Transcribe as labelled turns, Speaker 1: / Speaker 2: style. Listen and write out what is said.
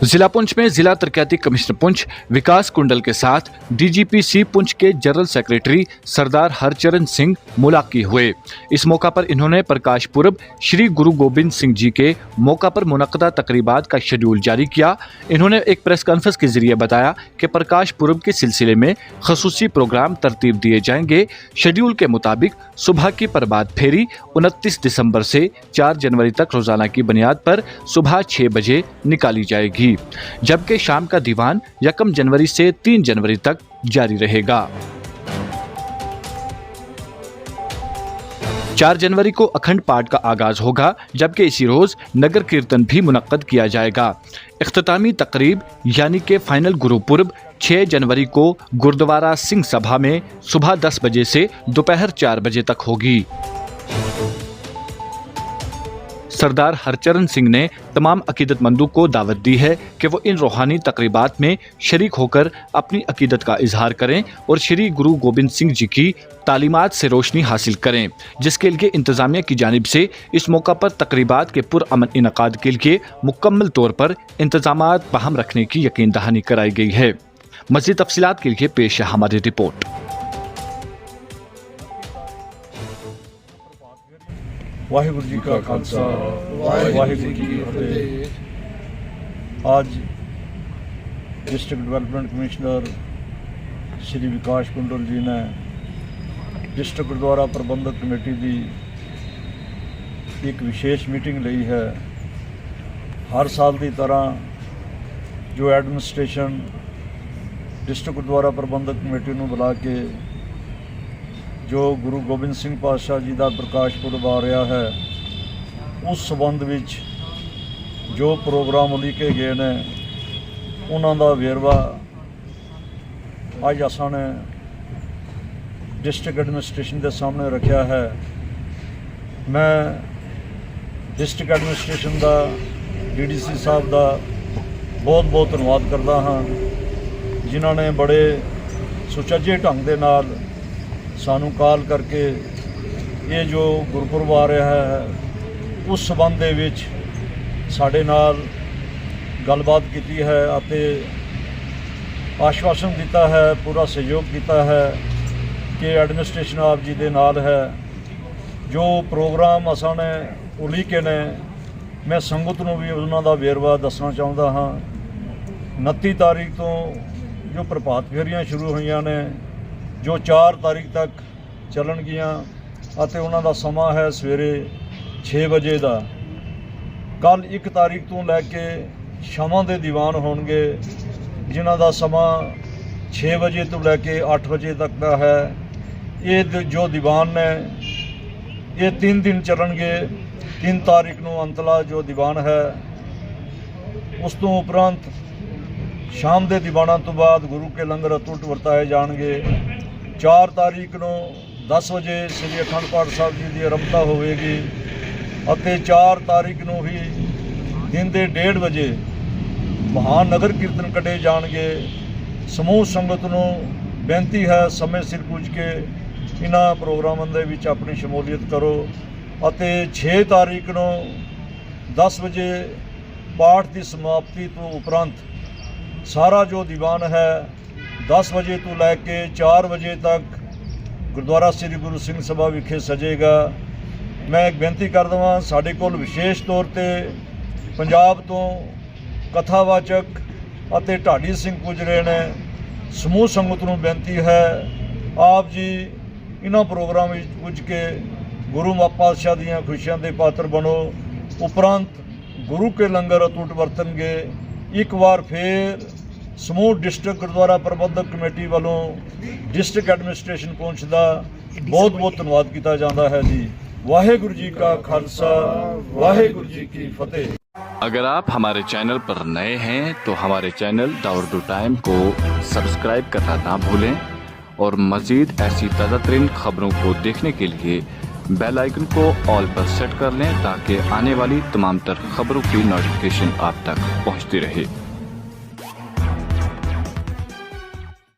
Speaker 1: जिला पुंछ में जिला तरक्याती कमिश्नर पुंछ विकास कुंडल के साथ डीजीपी सी पुंछ के जनरल सेक्रेटरी सरदार हरचरण सिंह मुलाकी हुए। इस मौका पर इन्होंने प्रकाश पुरब श्री गुरु गोबिंद सिंह जी के मौका पर मुनक्कदा तकरीबात का शेड्यूल जारी किया। इन्होंने एक प्रेस कॉन्फ्रेंस के जरिए बताया कि प्रकाश पुरब के सिलसिले में खसूसी प्रोग्राम तरतीब दिए जाएंगे। शेड्यूल के मुताबिक सुबह की प्रभात फेरी 29 दिसंबर से 4 जनवरी तक रोजाना की बुनियाद पर सुबह 6 बजे निकाली जाएगी, जबकि शाम का दीवान 1 जनवरी से 3 जनवरी तक जारी रहेगा। 4 जनवरी को अखंड पाठ का आगाज होगा, जबकि इसी रोज नगर कीर्तन भी मुनक्कद किया जाएगा। इख्तितामी तकरीब यानी कि फाइनल गुरुपुरब 6 जनवरी को गुरुद्वारा सिंह सभा में सुबह 10 बजे से दोपहर 4 बजे तक होगी। सरदार हरचरण सिंह ने तमाम अकीदतमंदों को दावत दी है कि वो इन रूहानी तकरीबात में शरीक होकर अपनी अकीदत का इजहार करें और श्री गुरु गोबिंद सिंह जी की तालीमात से रोशनी हासिल करें, जिसके लिए इंतजामिया की जानिब से इस मौका पर तकरीबात के पुरअमन इनकाद के लिए मुकम्मल तौर पर इंतजामात बहाम रखने की यकीन दहानी कराई गई है। मज़ीद तफसीलात के लिए पेश है हमारी रिपोर्ट।
Speaker 2: वाहिगुरु जी का खालसा वाहिगुरु जी की फतेह। आज डिस्ट्रिक्ट डेवलपमेंट कमिश्नर श्री विकास कुंडल जी ने डिस्ट्रिक्ट गुरुद्वारा प्रबंधक कमेटी की एक विशेष मीटिंग ली है। हर साल की तरह जो एडमिनिस्ट्रेशन डिस्ट्रिक्ट गुरुद्वारा प्रबंधक कमेटी को बुला के जो गुरु गोबिंद सिंह पातशाह जी का प्रकाश पुरब आ रहा है, उस संबंध विच जो प्रोग्राम उलीके गए ने उन्हों का वेरवा अज असां ने डिस्ट्रिक्ट एडमिनिस्ट्रेशन के सामने रखा है। मैं डिस्ट्रिक्ट एडमिनिस्ट्रेशन का DDC साहब का बहुत बहुत धन्यवाद करता हाँ, जिन्होंने बड़े सुचੱਜੇ ढंग के नाल सानू कॉल करके ये जो गुरपुरब आ रहा है उस संबंध दे विच साडे नाल गलबात की है, आश्वासन दिता है, पूरा सहयोग किया है कि एडमिनिस्ट्रेशन आप जी दे नाल है। जो प्रोग्राम असां ने उलीके ने मैं संगत नूं भी उन्हां दा वेरवा दसना चाहुंदा हाँ। 29 तारीख तो जो प्रभात फेरियां शुरू हुई ने जो 4 तारीख तक चलणगियां ਅਤੇ ਉਹਨਾਂ ਦਾ ਸਮਾਂ है सवेरे 6 ਵਜੇ ਦਾ। ਕੱਲ 1 तारीख तो लैके ਸ਼ਾਮਾਂ ਦੇ ਦੀਵਾਨ ਹੋਣਗੇ, ਜਿਨ੍ਹਾਂ ਦਾ ਸਮਾਂ 6 ਵਜੇ ਤੋਂ लैके 8 ਵਜੇ तक ਦਾ है। ये जो दीवान ने ये 3 दिन चलणगे। 3 तारीख ਨੂੰ अंतला जो दीवान है, उस तो उपरंत शाम के दीवानों तो बाद गुरु के लंगर अटुट वरताए जाएंगे। 4 तारीख को 10 बजे श्री अखंड पाठ साहब जी की आरंभता होगी और 4 तारीख को ही दिन के 1:30 बजे महान नगर कीर्तन कटे जाएंगे। समूह संगत को बेनती है समय सिर पुज के इन्हां प्रोग्रामों के विच अपनी शमूलीयत करो। और 6 तारीख को 10 बजे पाठ की समाप्ति तो उपरंत सारा जो दीवान है 10 बजे तो लैके 4 बजे तक गुरुद्वारा श्री गुरु सिंह सभा विखे सजेगा। मैं एक बेनती कर देवां, साडे कोल विशेष तौर पर पंजाब तो कथावाचक ਅਤੇ ਢਾਡੀ ਸਿੰਘ ਪੁੱਜ ਰਹੇ ਨੇ। ਸਮੂਹ ਸੰਗਤ ਨੂੰ ਬੇਨਤੀ ਹੈ ਆਪ ਜੀ ਇਹਨਾਂ ਪ੍ਰੋਗਰਾਮ ਵਿੱਚ ਪੁੱਜ ਕੇ ਗੁਰੂ ਪਾਤਸ਼ਾਹ ਦੀਆਂ ਖੁਸ਼ੀਆਂ ਦੇ ਪਾਤਰ ਬਣੋ। ਉਪਰੰਤ ਗੁਰੂ ਕੇ ਲੰਗਰ ਅਟੁੱਟ ਵਰਤਣਗੇ। ਇੱਕ ਵਾਰ ਫੇਰ ਸਮੂਹ डिस्ट्रिक्ट गुरुद्वारा प्रबंधक कमेटी वालों डिस्ट्रिक्ट एडमिनिस्ट्रेशन पुंछ दा बहुत बहुत धन्यवाद किया जाता है जी। वाहिगुरु जी का खालसा वाहिगुरु जी की फतेह।
Speaker 1: अगर आप हमारे चैनल पर नए हैं तो हमारे चैनल द उर्दू टाइम को सब्सक्राइब करना ना भूलें और मज़ीद ऐसी ताज़ा तरीन खबरों को देखने के लिए बेल आइकन को ऑल पर सेट कर लें ताकि आने वाली तमाम तर खबरों की नोटिफिकेशन आप तक पहुँचती रहे।